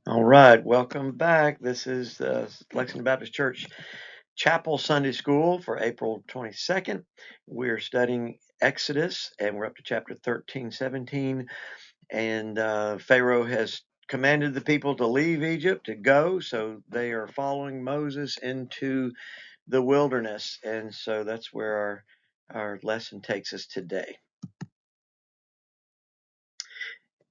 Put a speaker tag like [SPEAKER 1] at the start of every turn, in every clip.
[SPEAKER 1] All right, welcome back. This is Lexington Baptist Church Chapel Sunday School for April 22nd. We're studying Exodus, and we're up to chapter 13, 17. And Pharaoh has commanded the people to leave Egypt, to go, so they are following Moses into the wilderness. And so that's where our lesson takes us today.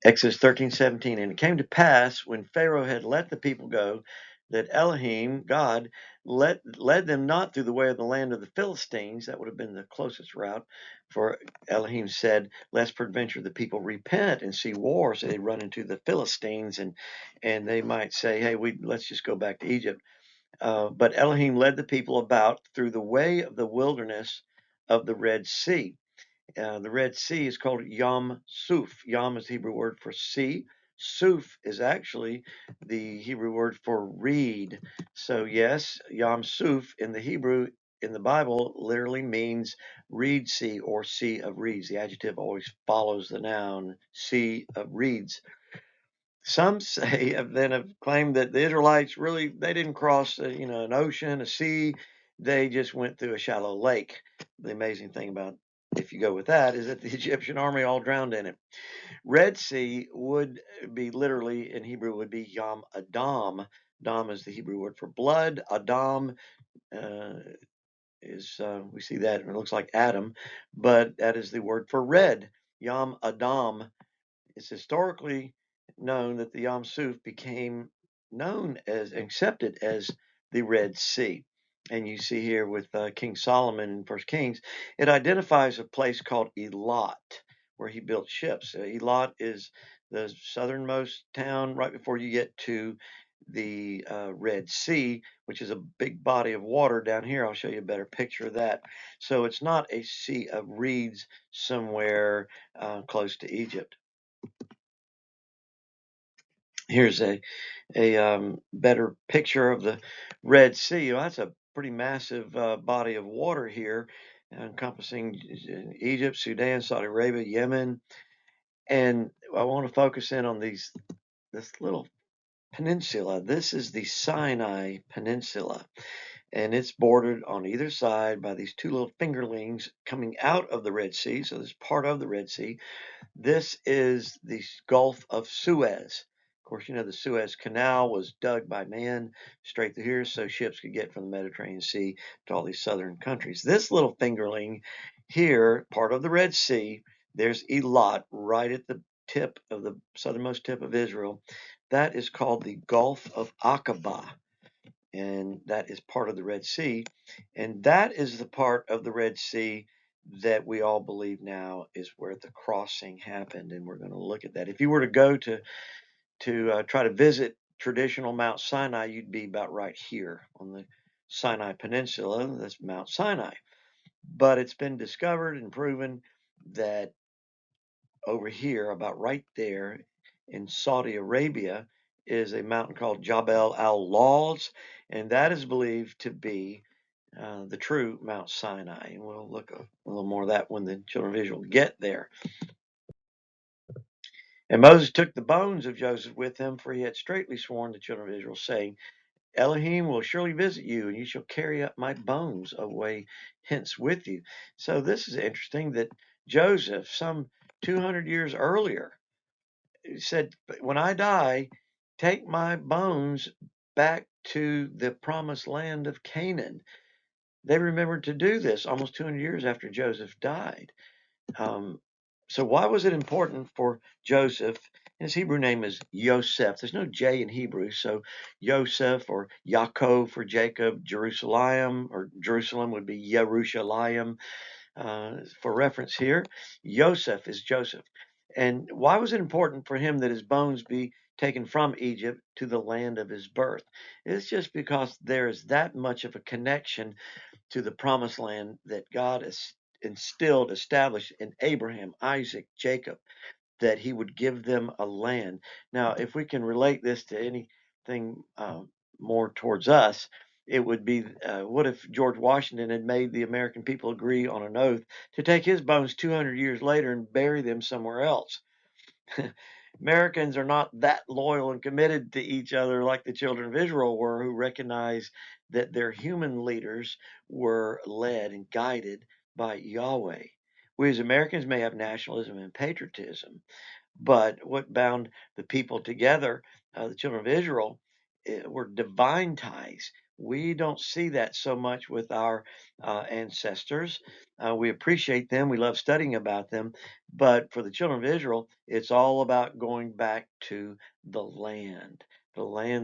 [SPEAKER 1] Exodus 13:17, and it came to pass when Pharaoh had let the people go, that Elohim, God, led them not through the way of the land of the Philistines. That would have been the closest route, for Elohim said, lest peradventure the people repent and see war, so they run into the Philistines, and they might say, hey, let's just go back to Egypt. But Elohim led the people about through the way of the wilderness of the Red Sea. The Red Sea is called Yam Suf. Yam is the Hebrew word for sea. Suf is actually the Hebrew word for reed. So yes, Yam Suf in the Hebrew in the Bible literally means reed sea or sea of reeds. The adjective always follows the noun, sea of reeds. Some say then have claimed that the Israelites really they didn't cross an ocean, a sea. They just went through a shallow lake. The amazing thing about if you go with that is that the Egyptian army all drowned in it. Red Sea would be literally in Hebrew would be Yam Adam. Adam is the Hebrew word for blood. Adam uh, is we see that and it looks like Adam, but that is the word for red. Yam Adam. It's historically known that the Yam Suf became known as accepted as the Red Sea. And you see here with King Solomon in First Kings, it identifies a place called Elat, where he built ships. Elat is the southernmost town right before you get to the Red Sea, which is a big body of water down here. I'll show you a better picture of that. So it's not a sea of reeds somewhere close to Egypt. Here's a better picture of the Red Sea. Well, that's a pretty massive body of water here, encompassing Egypt, Sudan, Saudi Arabia, Yemen, and I want to focus in on this little peninsula. This is the Sinai Peninsula, and it's bordered on either side by these two little fingerlings coming out of the Red Sea. So this is part of the Red Sea. This is the Gulf of Suez. Of course, the Suez Canal was dug by man straight through here so ships could get from the Mediterranean Sea to all these southern countries. This little fingerling here, part of the Red Sea, there's Eilat right at the tip of the southernmost tip of Israel. That is called the Gulf of Aqaba, and that is part of the Red Sea. And that is the part of the Red Sea that we all believe now is where the crossing happened, and we're going to look at that. If you were to go to try to visit traditional Mount Sinai, you'd be about right here on the Sinai Peninsula. That's Mount Sinai. But it's been discovered and proven that over here, about right there in Saudi Arabia, is a mountain called Jabal al-Lawz, and that is believed to be the true Mount Sinai. And we'll look a little more of that when the children of Israel get there. And Moses took the bones of Joseph with him, for he had straitly sworn the children of Israel, saying, Elohim will surely visit you, and you shall carry up my bones away hence with you. So this is interesting that Joseph, some 200 years earlier, said, when I die, take my bones back to the promised land of Canaan. They remembered to do this almost 200 years after Joseph died. Um, so why was it important for Joseph? His Hebrew name is Yosef. There's no J in Hebrew, so Yosef or Yaakov for Jacob, Jerusalem or Jerusalem would be Yerushalayim for reference here. Yosef is Joseph. And why was it important for him that his bones be taken from Egypt to the land of his birth? It's just because there is that much of a connection to the promised land that God has established in Abraham, Isaac, Jacob, that he would give them a land. Now, if we can relate this to anything more towards us, it would be what if George Washington had made the American people agree on an oath to take his bones 200 years later and bury them somewhere else? Americans are not that loyal and committed to each other like the children of Israel were, who recognized that their human leaders were led and guided by Yahweh. We as Americans may have nationalism and patriotism, but what bound the people together, the children of Israel, were divine ties. We don't see that so much with our ancestors. We appreciate them, we love studying about them, but for the children of Israel, it's all about going back to the land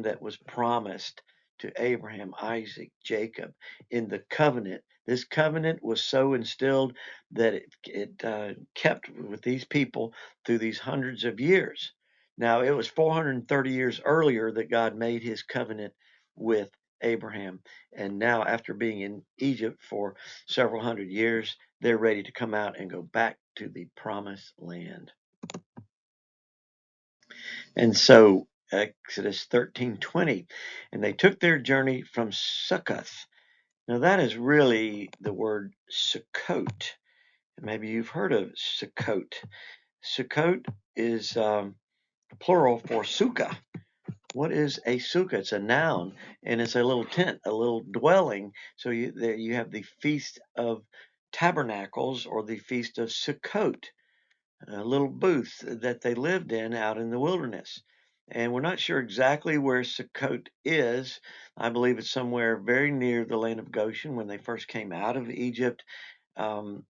[SPEAKER 1] that was promised to Abraham, Isaac, Jacob in the covenant. This covenant was so instilled that it kept with these people through these hundreds of years. Now, it was 430 years earlier that God made his covenant with Abraham. And now, after being in Egypt for several hundred years, they're ready to come out and go back to the promised land. And so, Exodus 13:20, and they took their journey from Succoth. Now, that is really the word Sukkot. Maybe you've heard of Sukkot. Sukkot is plural for sukkah. What is a sukkah? It's a noun, and it's a little tent, a little dwelling. So you have the Feast of Tabernacles or the Feast of Sukkot, a little booth that they lived in out in the wilderness. And we're not sure exactly where Sukkot is. I believe it's somewhere very near the land of Goshen when they first came out of Egypt. Um,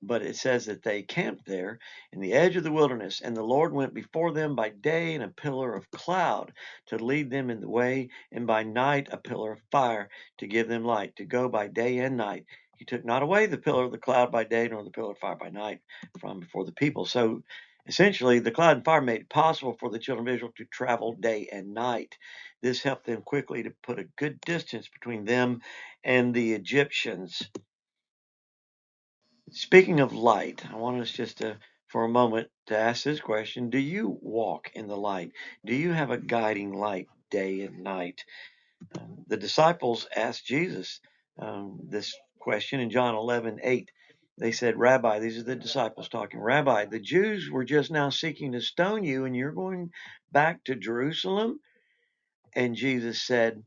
[SPEAKER 1] but it says that they camped there in the edge of the wilderness, and the Lord went before them by day in a pillar of cloud to lead them in the way, and by night a pillar of fire to give them light, to go by day and night. He took not away the pillar of the cloud by day, nor the pillar of fire by night from before the people. So essentially, the cloud and fire made it possible for the children of Israel to travel day and night. This helped them quickly to put a good distance between them and the Egyptians. Speaking of light, I want us just to, for a moment, to ask this question. Do you walk in the light? Do you have a guiding light day and night? The disciples asked Jesus this question in John 11:8. They said, Rabbi, these are the disciples talking, Rabbi, the Jews were just now seeking to stone you, and you're going back to Jerusalem? And Jesus said,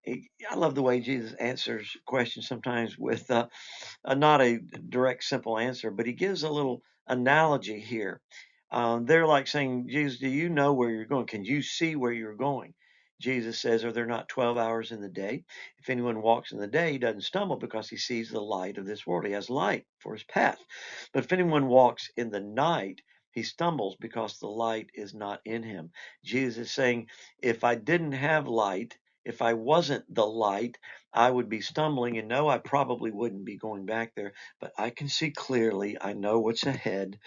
[SPEAKER 1] I love the way Jesus answers questions sometimes with not a direct, simple answer, but he gives a little analogy here. They're like saying, Jesus, do you know where you're going? Can you see where you're going? Jesus says, are there not 12 hours in the day? If anyone walks in the day, he doesn't stumble because he sees the light of this world. He has light for his path. But if anyone walks in the night, he stumbles because the light is not in him. Jesus is saying, if I didn't have light, if I wasn't the light, I would be stumbling, and no, I probably wouldn't be going back there, but I can see clearly. I know what's ahead.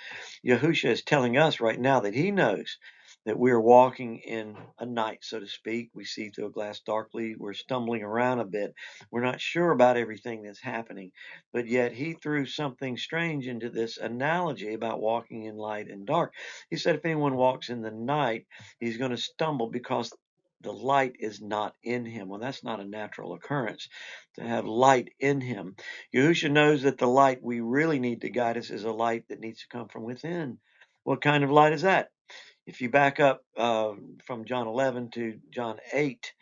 [SPEAKER 1] Yahusha is telling us right now that he knows that we're walking in a night, so to speak. We see through a glass darkly. We're stumbling around a bit. We're not sure about everything that's happening, but yet he threw something strange into this analogy about walking in light and dark. He said if anyone walks in the night, he's going to stumble because the light is not in him. Well, that's not a natural occurrence to have light in him. Yahusha knows that the light we really need to guide us is a light that needs to come from within. What kind of light is that? If you back up from John 11 to John 8,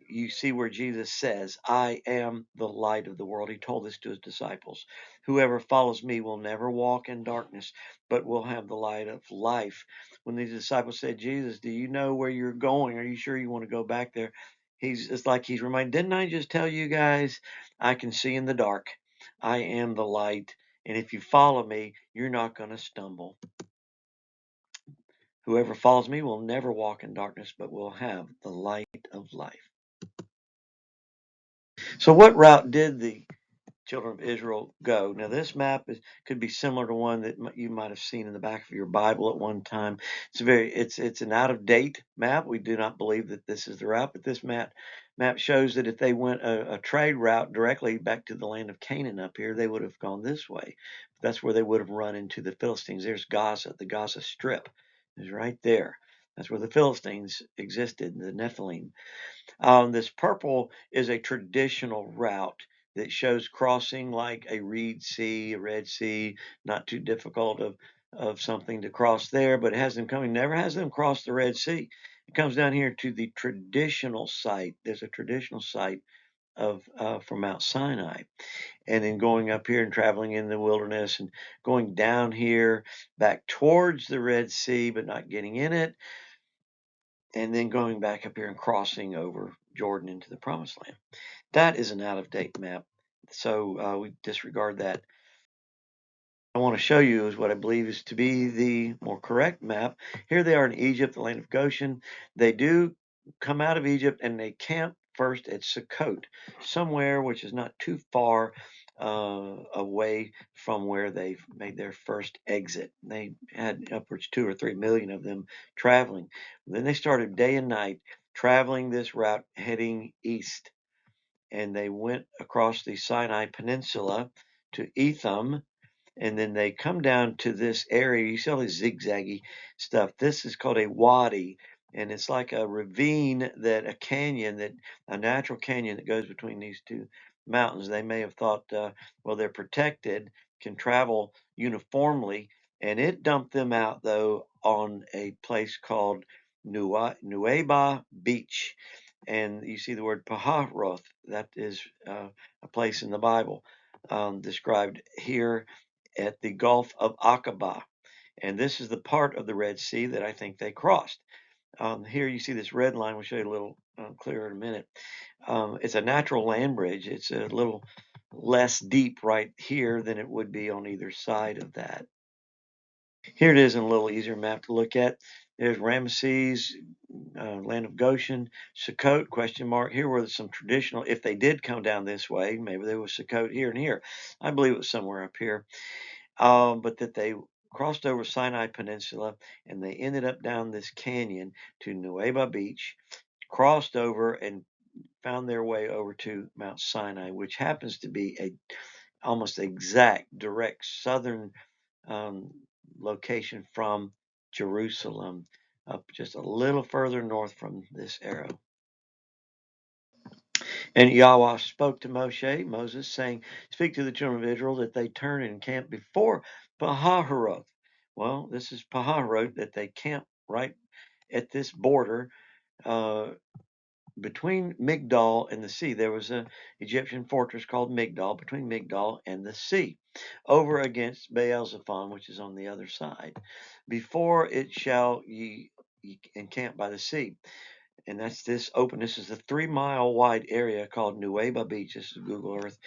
[SPEAKER 1] you see where Jesus says, I am the light of the world. He told this to his disciples. Whoever follows me will never walk in darkness, but will have the light of life. When these disciples said, Jesus, do you know where you're going? Are you sure you want to go back there? It's like he's reminded, didn't I just tell you guys I can see in the dark? I am the light. And if you follow me, you're not going to stumble. Whoever follows me will never walk in darkness, but will have the light of life. So what route did the children of Israel go? Now this map could be similar to one that you might have seen in the back of your Bible at one time. It's an out of date map. We do not believe that this is the route, but this map shows that if they went a trade route directly back to the land of Canaan up here, they would have gone this way. That's where they would have run into the Philistines. There's Gaza, the Gaza Strip is right there. That's where the Philistines existed, the Nephilim. This purple is a traditional route that shows crossing like a Reed Sea, a Red Sea, not too difficult of something to cross there, but it has them coming, never has them cross the Red Sea. It comes down here to the traditional site. There's a traditional site of from Mount Sinai, and then going up here and traveling in the wilderness and going down here back towards the Red Sea, but not getting in it, and then going back up here and crossing over Jordan into the Promised Land. That is an out-of-date map, so we disregard that. I want to show you is what I believe is to be the more correct map. Here they are in Egypt, the land of Goshen. They do come out of Egypt and they camp first at Sukkot, somewhere which is not too far away from where they made their first exit. They had upwards 2 or 3 million of them traveling. Then they started day and night traveling this route heading east. And they went across the Sinai Peninsula to Etham, and then they come down to this area. You see all this zigzaggy stuff. This is called a wadi, and it's like a ravine that a natural canyon that goes between these two mountains. They may have thought, well, they're protected, can travel uniformly, and it dumped them out though on a place called Nueba Beach. And you see the word Paharoth. That is a place in the Bible described here at the Gulf of Aqaba. And this is the part of the Red Sea that I think they crossed. Here you see this red line. We'll show you a little clearer in a minute. It's a natural land bridge. It's a little less deep right here than it would be on either side of that. Here it is in a little easier map to look at. There's Ramesses, land of Goshen, Sukkot, question mark. Here were some traditional, if they did come down this way, maybe there was Sukkot here and here. I believe it was somewhere up here. But that they crossed over Sinai Peninsula and they ended up down this canyon to Nueva Beach, crossed over and found their way over to Mount Sinai, which happens to be a almost exact direct southern um, location from Jerusalem, up just a little further north from this arrow. And Yahweh spoke to Moses, saying, speak to the children of Israel that they turn and camp before Paharoth. Well, this is Paharoth, that they camp right at this border between Migdol and the sea. There was an Egyptian fortress called Migdol, between Migdol and the sea, over against Baal-zephon, which is on the other side. Before it shall ye encamp by the sea. And that's this open. This is a 3-mile wide area called Nueva Beach. This is a Google Earth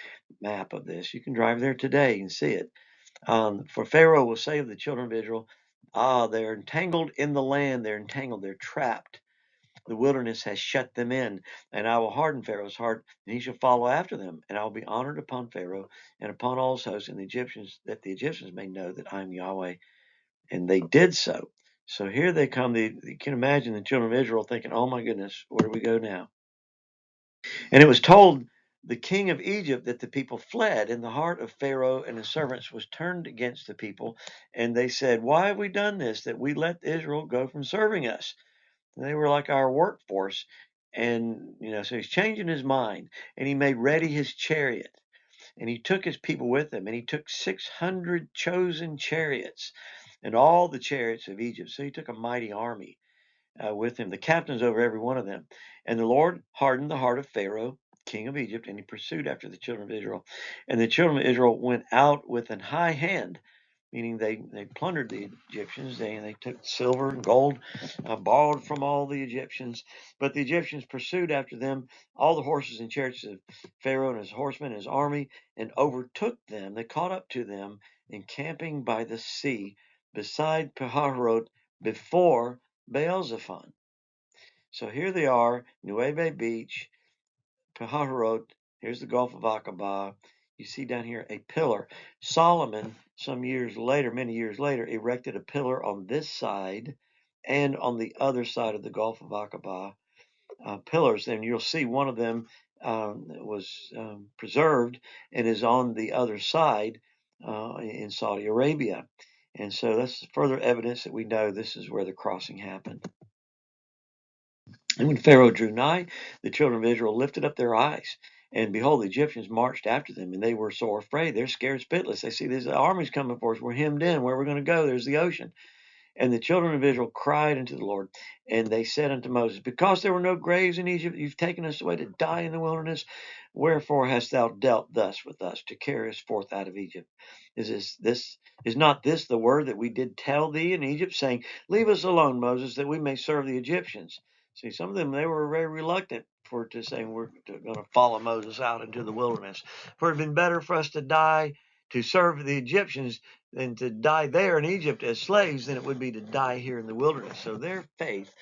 [SPEAKER 1] map of this. You can drive there today and see it. For Pharaoh will say of the children of Israel, they're entangled in the land. They're entangled. They're trapped. The wilderness has shut them in, and I will harden Pharaoh's heart, and he shall follow after them. And I will be honored upon Pharaoh and upon all his hosts, and the Egyptians, that the Egyptians may know that I am Yahweh. And they did so. So here they come. You can imagine the children of Israel thinking, oh my goodness, where do we go now? And it was told the king of Egypt that the people fled, and the heart of Pharaoh and his servants was turned against the people. And they said, why have we done this, that we let Israel go from serving us? And they were like our workforce. And, so he's changing his mind, and he made ready his chariot. And he took his people with him, and he took 600 chosen chariots and all the chariots of Egypt. So he took a mighty army with him, the captains over every one of them. And the Lord hardened the heart of Pharaoh, king of Egypt, and he pursued after the children of Israel. And the children of Israel went out with an high hand, meaning they plundered the Egyptians. They took silver and gold, borrowed from all the Egyptians. But the Egyptians pursued after them all the horses and chariots of Pharaoh and his horsemen and his army, and overtook them. They caught up to them, encamping by the sea beside Pihahiroth before Baal-zephon. So here they are, Nueva Beach, Pihahiroth. Here's the Gulf of Aqaba. You see down here a pillar. Solomon, some years later, many years later, erected a pillar on this side and on the other side of the Gulf of Aqaba. Pillars, and you'll see one of them was preserved and is on the other side in Saudi Arabia. And so that's further evidence that we know this is where the crossing happened. And when Pharaoh drew nigh, the children of Israel lifted up their eyes, And behold, the Egyptians marched after them, and they were sore afraid. They're scared spitless. They see these armies coming for us. We're hemmed in. Where are we going to go? There's the ocean. And the children of Israel cried unto the Lord, and they said unto Moses, Because there were no graves in Egypt, you've taken us away to die in the wilderness. Wherefore hast thou dealt thus with us, to carry us forth out of Egypt? Is not this the word that we did tell thee in Egypt, saying, Leave us alone, Moses, that we may serve the Egyptians? See, some of them, they were very reluctant to saying we're going to follow Moses out into the wilderness. For it had been better for us to die to serve the Egyptians than to die there in Egypt as slaves than it would be to die here in the wilderness. So their faith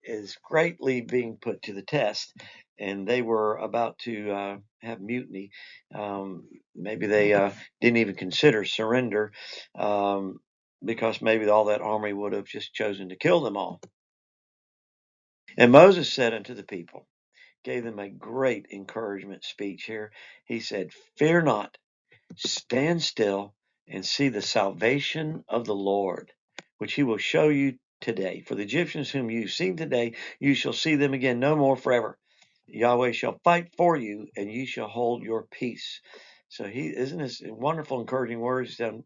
[SPEAKER 1] is greatly being put to the test, and they were about to have mutiny. Maybe they didn't even consider surrender, because maybe all that army would have just chosen to kill them all. And Moses said unto the people, gave them a great encouragement speech here. He said, Fear not, stand still and see the salvation of the Lord, which he will show you today. For the Egyptians whom you've seen today, you shall see them again no more forever. Yahweh shall fight for you, and you shall hold your peace. So isn't this wonderful, encouraging words, telling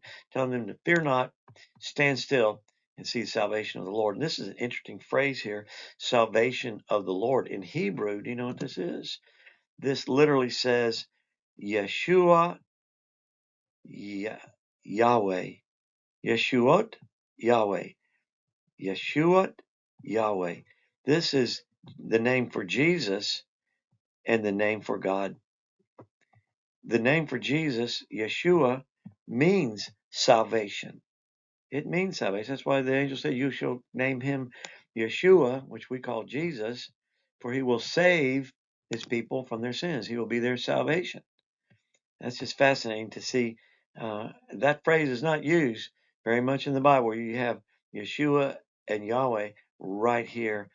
[SPEAKER 1] them to fear not, stand still, and see the salvation of the Lord. And this is an interesting phrase here, salvation of the Lord. In Hebrew, do you know what this is? This literally says, Yeshua Yahweh, Yeshuot Yahweh, Yeshuot Yahweh. This is the name for Jesus and the name for God. The name for Jesus, Yeshua, means salvation. It means salvation. That's why the angel said, You shall name him Yeshua, which we call Jesus, for he will save his people from their sins. He will be their salvation. That's just fascinating to see. That phrase is not used very much in the Bible. You have Yeshua and Yahweh right here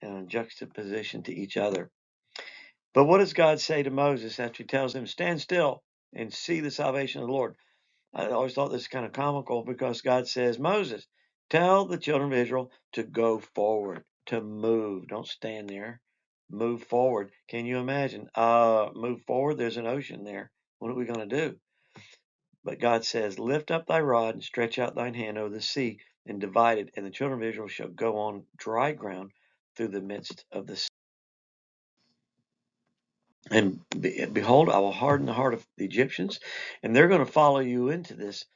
[SPEAKER 1] in juxtaposition to each other. But what does God say to Moses after he tells him, Stand still and see the salvation of the Lord? I always thought this was kind of comical because God says, Moses, tell the children of Israel to go forward, to move. Don't stand there. Move forward. Can you imagine? Move forward. There's an ocean there. What are we going to do? But God says, Lift up thy rod and stretch out thine hand over the sea and divide it, and the children of Israel shall go on dry ground through the midst of the sea. And behold, I will harden the heart of the Egyptians, and they're going to follow you into this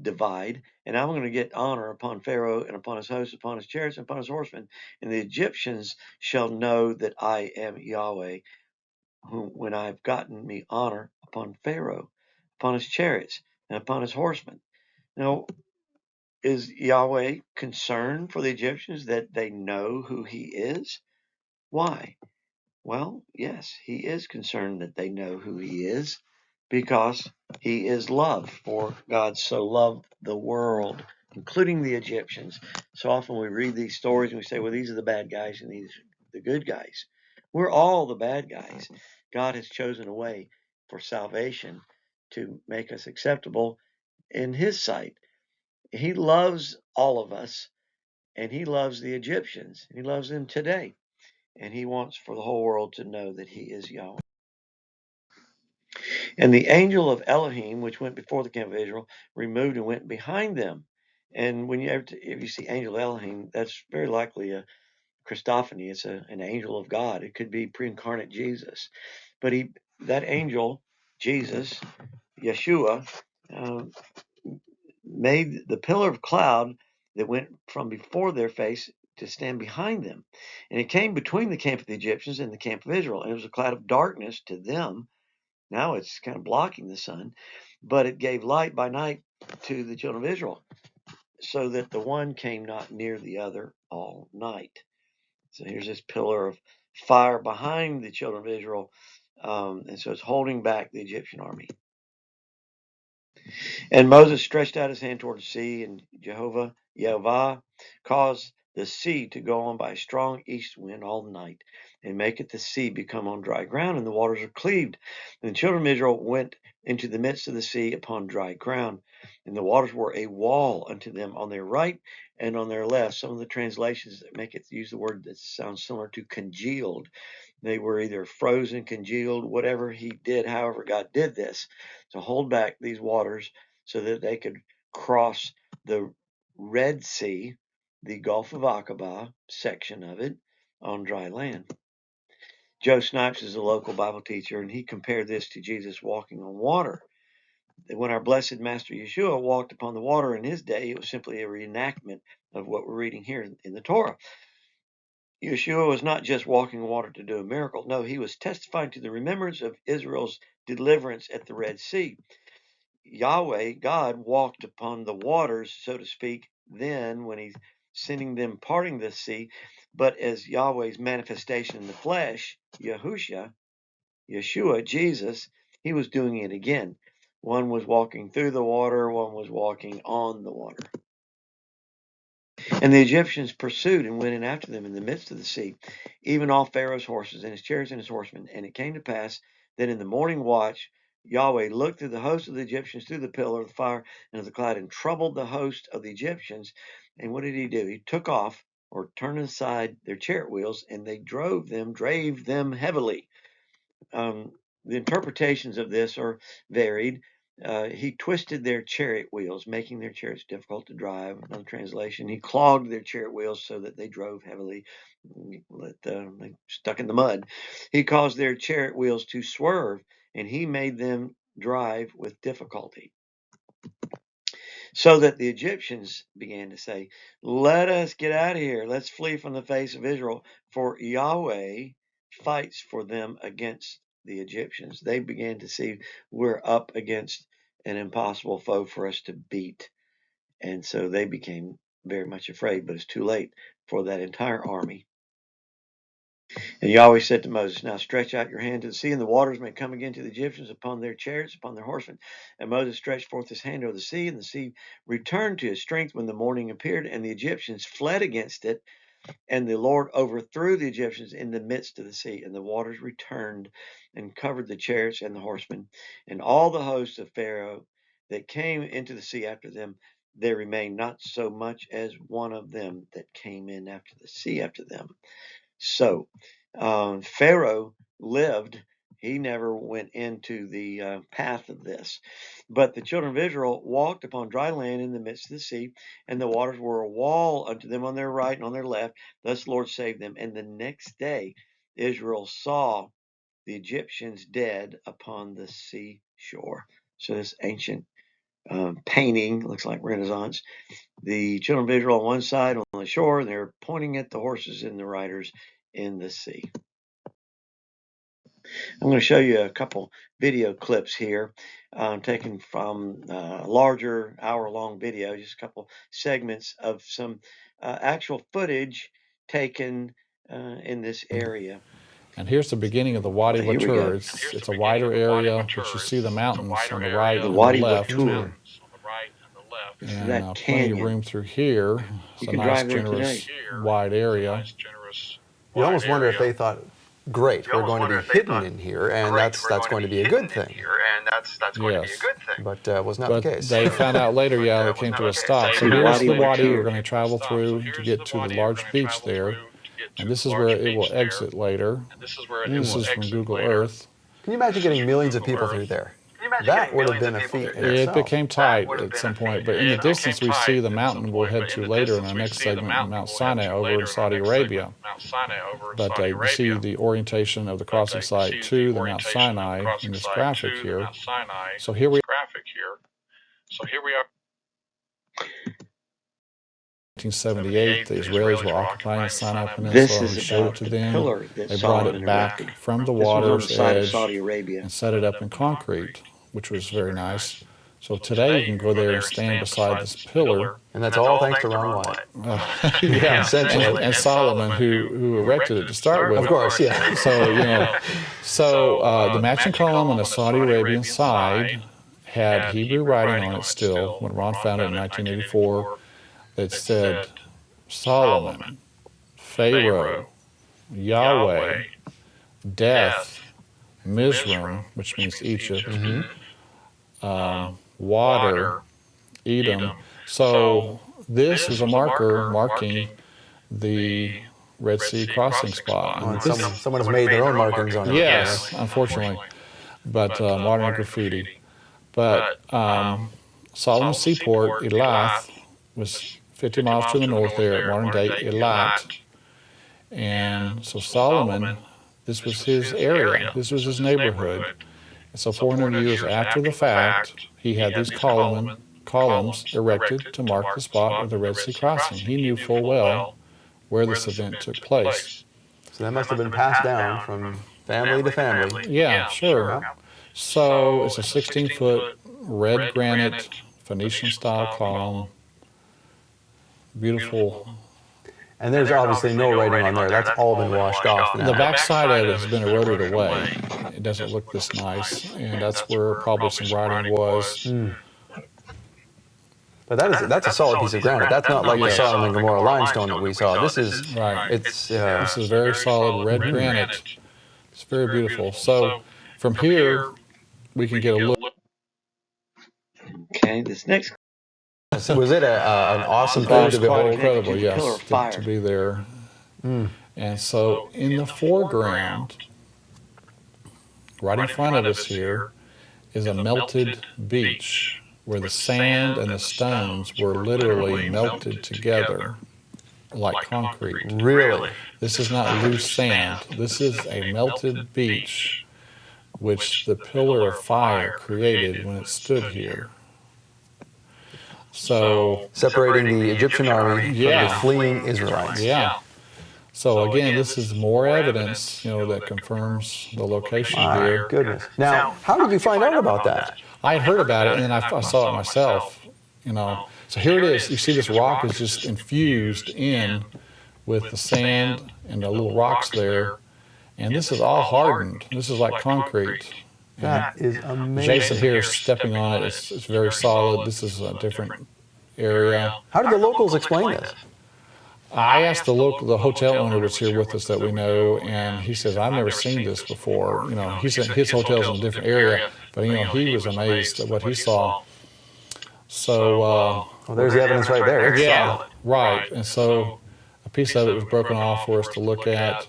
[SPEAKER 1] divide, and I'm going to get honor upon Pharaoh and upon his hosts, upon his chariots, and upon his horsemen. And the Egyptians shall know that I am Yahweh, when I have gotten me honor upon Pharaoh, upon his chariots, and upon his horsemen. Now, is Yahweh concerned for the Egyptians that they know who he is? Why? Well, yes, he is concerned that they know who he is because he is love. For God so loved the world, including the Egyptians. So often we read these stories and we say, well, these are the bad guys and these are the good guys. We're all the bad guys. God has chosen a way for salvation to make us acceptable in his sight. He loves all of us, and he loves the Egyptians. He loves them today, and he wants for the whole world to know that he is Yahweh. And the angel of Elohim, which went before the camp of Israel, removed and went behind them. And if you see angel Elohim, that's very likely a Christophany. It's an angel of God. It could be pre-incarnate Jesus. But that angel, Jesus, Yeshua, uh, made the pillar of cloud that went from before their face to stand behind them. And it came between the camp of the Egyptians and the camp of Israel. And it was a cloud of darkness to them. Now it's kind of blocking the sun, but it gave light by night to the children of Israel, so that the one came not near the other all night. So here's this pillar of fire behind the children of Israel. And so it's holding back the Egyptian army. And Moses stretched out his hand toward the sea, and Jehovah caused the sea to go on by a strong east wind all night, and maketh the sea become on dry ground, and the waters are cleaved. And the children of Israel went into the midst of the sea upon dry ground, and the waters were a wall unto them on their right and on their left. Some of the translations that make it use the word that sounds similar to congealed. They were either frozen, congealed, whatever he did, however God did this, to hold back these waters so that they could cross the Red Sea, the Gulf of Aqaba section of it, on dry land. Joe Snipes is a local Bible teacher, and he compared this to Jesus walking on water. When our blessed Master Yeshua walked upon the water in his day, it was simply a reenactment of what we're reading here in the Torah. Yeshua was not just walking on water to do a miracle. No, he was testifying to the remembrance of Israel's deliverance at the Red Sea. Yahweh, God, walked upon the waters, so to speak, then when he's sending them parting the sea, but as Yahweh's manifestation in the flesh, Yeshua, Jesus, he was doing it again. One was walking through the water, one was walking on the water. And the Egyptians pursued and went in after them in the midst of the sea, even all Pharaoh's horses and his chariots and his horsemen. And it came to pass that in the morning watch, Yahweh looked through the host of the Egyptians through the pillar of the fire and of the cloud and troubled the host of the Egyptians. And what did he do? He took off or turned aside their chariot wheels, and they drave them heavily. The interpretations of this are varied. He twisted their chariot wheels, making their chariots difficult to drive. Another translation, he clogged their chariot wheels so that they drove heavily, they stuck in the mud. He caused their chariot wheels to swerve, and he made them drive with difficulty. So that the Egyptians began to say, "Let us get out of here. Let's flee from the face of Israel, for Yahweh fights for them against the Egyptians." They began to see we're up against an impossible foe for us to beat. And so they became very much afraid, but it's too late for that entire army. And Yahweh said to Moses, "Now stretch out your hand to the sea, and the waters may come again to the Egyptians upon their chariots, upon their horsemen." And Moses stretched forth his hand over the sea, and the sea returned to its strength when the morning appeared, and the Egyptians fled against it. And the Lord overthrew the Egyptians in the midst of the sea, and the waters returned and covered the chariots and the horsemen. And all the hosts of Pharaoh that came into the sea after them, there remained not so much as one of them that came in after the sea after them. So Pharaoh lived. He never went into the path of this. But the children of Israel walked upon dry land in the midst of the sea, and the waters were a wall unto them on their right and on their left. Thus the Lord saved them. And the next day Israel saw the Egyptians dead upon the seashore. So this ancient painting looks like Renaissance. The children of Israel on one side on the shore, and they're pointing at the horses and the riders in the sea. I'm going to show you a couple video clips here taken from a larger hour-long video, just a couple segments of some actual footage taken in this area.
[SPEAKER 2] And here's the beginning of the Wadi Batur. It's a wider area, but you see the mountains on the right and the left. And plenty of room through here. It's a nice, generous, wide area.
[SPEAKER 3] You almost wonder if they thought, great, we're going to be hidden in here, and that's going to be a good thing.
[SPEAKER 2] Yes.
[SPEAKER 3] But was not the case.
[SPEAKER 2] They found out later, they came to a stop. So here's the Wadi we're going to travel through to get to the large beach there. And this is where it will exit later. This is from Google Earth.
[SPEAKER 3] Can you imagine getting millions of people through there? That would have been a feat in
[SPEAKER 2] It
[SPEAKER 3] itself.
[SPEAKER 2] became tight at some point, but in the distance we see the mountain we'll head to later in our next segment, Mount Sinai over in Saudi Arabia. But you see the orientation of the crossing site to the Mount Sinai in this graphic here. So here we are. 1978, the Israelis were occupying the Sinai Peninsula. We showed it to them. They brought it back from the water's edge and set it up in concrete, which was very nice. So today you can go there and stand beside this pillar.
[SPEAKER 3] And that's all thanks to Ron Wyatt.
[SPEAKER 2] Yeah,
[SPEAKER 3] essentially.
[SPEAKER 2] And Solomon, who erected it to start with.
[SPEAKER 3] Of course, yeah.
[SPEAKER 2] So, the matching column on the Saudi Arabian side had Hebrew writing on it still when Ron found it in 1984. It said Solomon, Pharaoh, Yahweh, Death, Mizraim, which means Egypt, water, Edom. So this is a marker marking the Red Sea crossing spot.
[SPEAKER 3] And someone has made their own markings on it.
[SPEAKER 2] Yes, unfortunately, but modern graffiti. But Solomon's seaport, Elath, was 50 miles to the north there at modern-day Eilat. And so Solomon, this was his area. This was his neighborhood. And so 400 years after the fact, he had these columns erected to mark the spot of the Red Sea crossing. He knew full well where this event took place.
[SPEAKER 3] So that must have been passed down from family to family.
[SPEAKER 2] Yeah, sure. So it's a 16-foot red granite Phoenician-style column. Beautiful.
[SPEAKER 3] And there's obviously no writing on there. That's all been washed off now.
[SPEAKER 2] The back side of it has been eroded away. It doesn't look this nice, and that's where probably some writing was.
[SPEAKER 3] But that's a solid piece of granite. That's not like the Sodom and Gomorrah limestone that we saw. This is
[SPEAKER 2] Right.
[SPEAKER 3] It's
[SPEAKER 2] This is very solid red granite. It's very beautiful. So from here, we can get a look.
[SPEAKER 1] Okay, this next.
[SPEAKER 3] was it an awesome
[SPEAKER 2] That
[SPEAKER 3] thing
[SPEAKER 2] was
[SPEAKER 3] to
[SPEAKER 2] quite
[SPEAKER 3] behold?
[SPEAKER 2] incredible,
[SPEAKER 1] Pillar of
[SPEAKER 2] yes,
[SPEAKER 1] fire.
[SPEAKER 2] to be there. And so in the foreground, right in front of us here, is a melted beach where the sand and the stones were literally melted together like concrete.
[SPEAKER 3] Really?
[SPEAKER 2] This is not loose sand. This is a melted beach which the pillar of fire created when it stood here. So,
[SPEAKER 3] Separating the Egyptian army from
[SPEAKER 2] Yeah.
[SPEAKER 3] the fleeing Israelites.
[SPEAKER 2] yeah. So again, this is more evidence, that confirms the location
[SPEAKER 3] My
[SPEAKER 2] here.
[SPEAKER 3] goodness. Now, how did you find out about that?
[SPEAKER 2] I had heard about it, and then I saw it myself. So here it is. You see, this rock is just infused in with the sand and the little rocks there, and this is all hardened. This is like concrete.
[SPEAKER 3] That is amazing.
[SPEAKER 2] Jason here is stepping on it. It's very solid. This is a different area.
[SPEAKER 3] How did the locals explain this?
[SPEAKER 2] I asked the hotel owner was here with us that we know, and he says, I've never seen this before. He said his hotel's in a different area, but he was amazed at what he saw. So,
[SPEAKER 3] Well, there's the evidence right there. It's
[SPEAKER 2] yeah,
[SPEAKER 3] solid.
[SPEAKER 2] right. And so a piece of it was broken off for us to look at,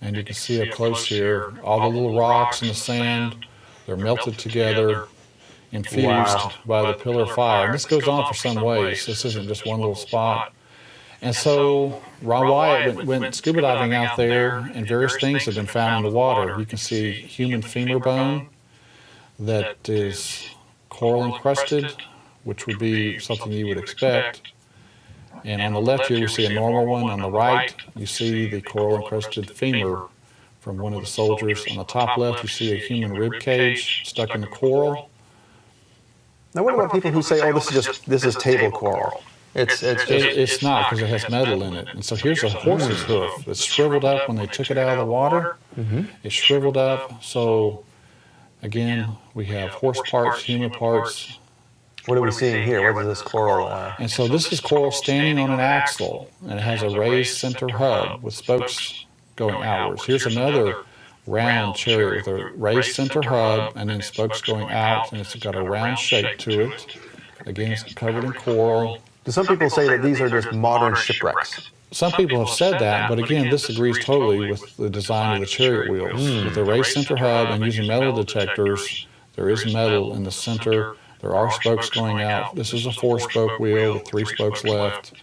[SPEAKER 2] and you can see up close here, all the little rocks and the sand, they're melted together, infused
[SPEAKER 3] Wow.
[SPEAKER 2] by the pillar of fire. And this goes on for some ways. This isn't just one little spot. And so Ron Wyatt went scuba diving out there, and various things have been found in the water. You can see human femur bone that is coral encrusted, which would be something you would expect. And on the left here, we see a normal one. On the right, you see the coral encrusted femur from one of the soldiers. On the top left, you see a human rib cage stuck in the coral.
[SPEAKER 3] Now, what about people who say, "Oh, this is table coral"?
[SPEAKER 2] It's not, because it has metal in it. And so here's a horse's hoof that's shriveled up when they took it out of the water. It's shriveled up. So again, we have horse parts, human parts.
[SPEAKER 3] What are we seeing here? What is this coral?
[SPEAKER 2] And so this is coral standing on an axle, and it has a raised center hub with spokes going outwards. Here's another round chariot with a raised center hub and then spokes going out, and it's got a round shape to it. Again, it's covered in coral.
[SPEAKER 3] Do some people say that these are just modern shipwrecks?
[SPEAKER 2] Some people have said that, but again, this agrees totally with the design of the chariot wheels. With the raised center hub and using metal detectors, there is metal in the center. There are spokes going out. This is a 4-spoke wheel with 3 spokes left.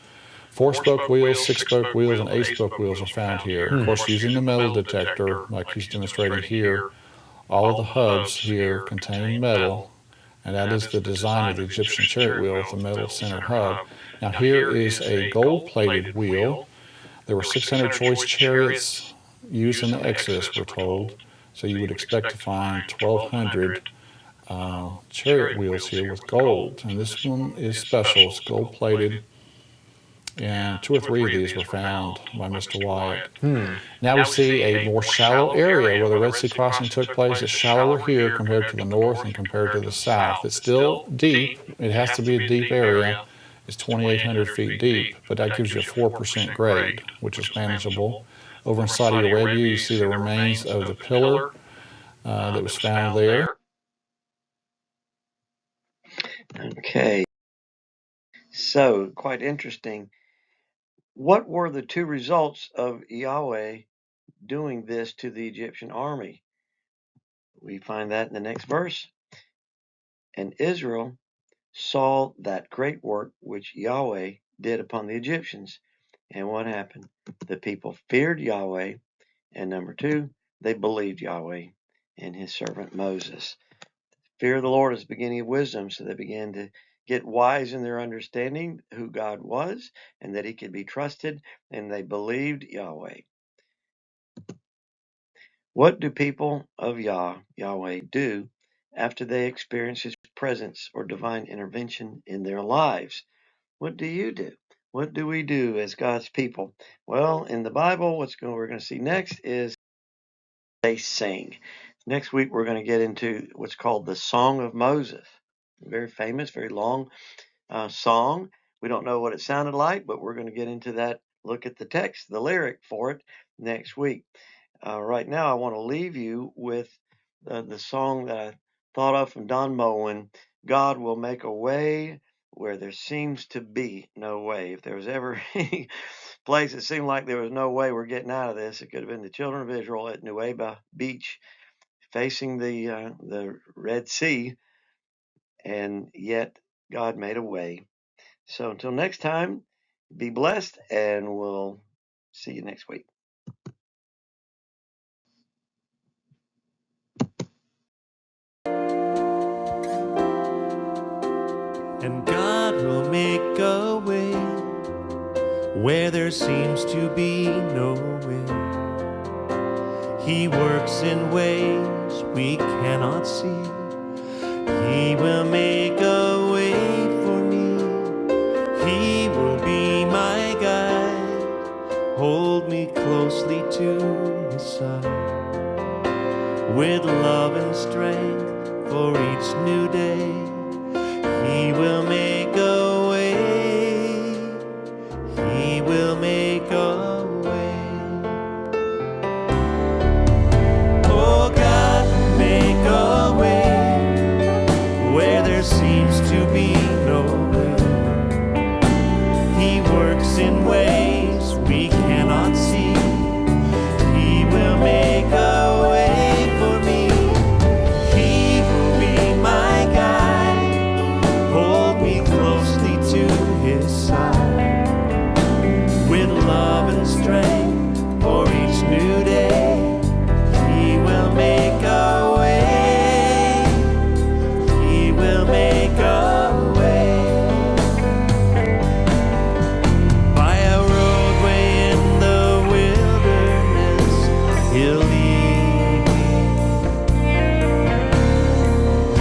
[SPEAKER 2] 4-spoke wheels, 6-spoke wheels, and 8-spoke wheels are found here. Of course, using the metal detector, like he's demonstrating here, all of the hubs here contain metal, and that is the design of the Egyptian chariot wheel with the metal center hub. Now here is a gold-plated wheel. There were 600 choice chariots used in the Exodus, we're told, so you would expect to find 1,200 chariot wheels here with gold. And this one is special. It's gold-plated, and 2 or 3 of these were found by Mr. Wyatt. Now we see a more shallow area where the Red Sea crossing took place. It's shallower here compared to the north and compared to the south. It's still deep. It has to be a deep area. is 2,800 feet deep, but that gives you a 4% grade, which is manageable. Over in Saudi Arabia, you see the remains of the pillar that was found there.
[SPEAKER 1] Okay, so quite interesting. What were the two results of Yahweh doing this to the Egyptian army? We find that in the next verse. And Israel saw that great work which Yahweh did upon the Egyptians. And what happened? The people feared Yahweh. And number two, they believed Yahweh and his servant Moses. Fear of the Lord is the beginning of wisdom, so they began to get wise in their understanding who God was and that he could be trusted, and they believed Yahweh. What do people of Yahweh do after they experience his presence or divine intervention in their lives? What do you do? What do we do as God's people? Well, in the Bible, we're going to see next is they sing. Next week, we're going to get into what's called the Song of Moses. Very famous, very long song. We don't know what it sounded like, but we're going to get into that, look at the text, the lyric for it next week. Right now, I want to leave you with the song that I thought of from Don Moen, God Will Make a Way Where There Seems to Be No Way. If there was ever any place it seemed like there was no way we're getting out of this, it could have been the children of Israel at Nuweiba Beach facing the Red Sea, and yet God made a way. So until next time, be blessed, and we'll see you next week.
[SPEAKER 4] And God will make a way where there seems to be no way. He works in ways we cannot see. He will make a way for me. He will be my guide, hold me closely to his side, with love and strength for each new day. He will make a way. He will make a way. Oh, God, make a way where there seems to be no way. He works in ways we cannot see. He will make a way for me. He will be my guide, hold me closely to his side, with love and strength for each new day. He will make a way. He will make a way. By a roadway in the wilderness, he'll lead me.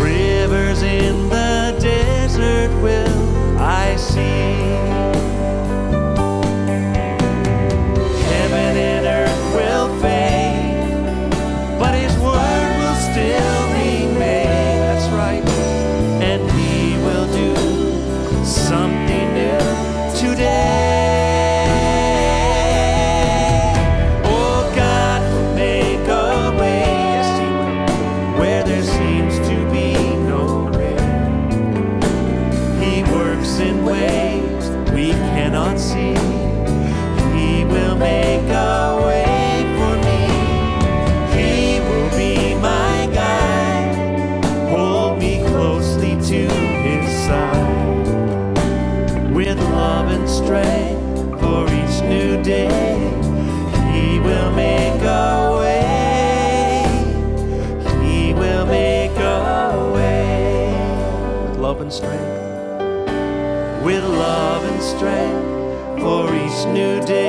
[SPEAKER 4] Rivers in the desert will I see. Heaven and earth will fade, but his word will still remain. That's right. And he will do something new today. Oh, God will make a way, yes, he will, where there seems to be no way. He works in ways we cannot see. He will make a way for me. He will be my guide, hold me closely to his side, with love and strength for each new day. He will make a way. He will make a way, with love and strength, with love and strength for each new day.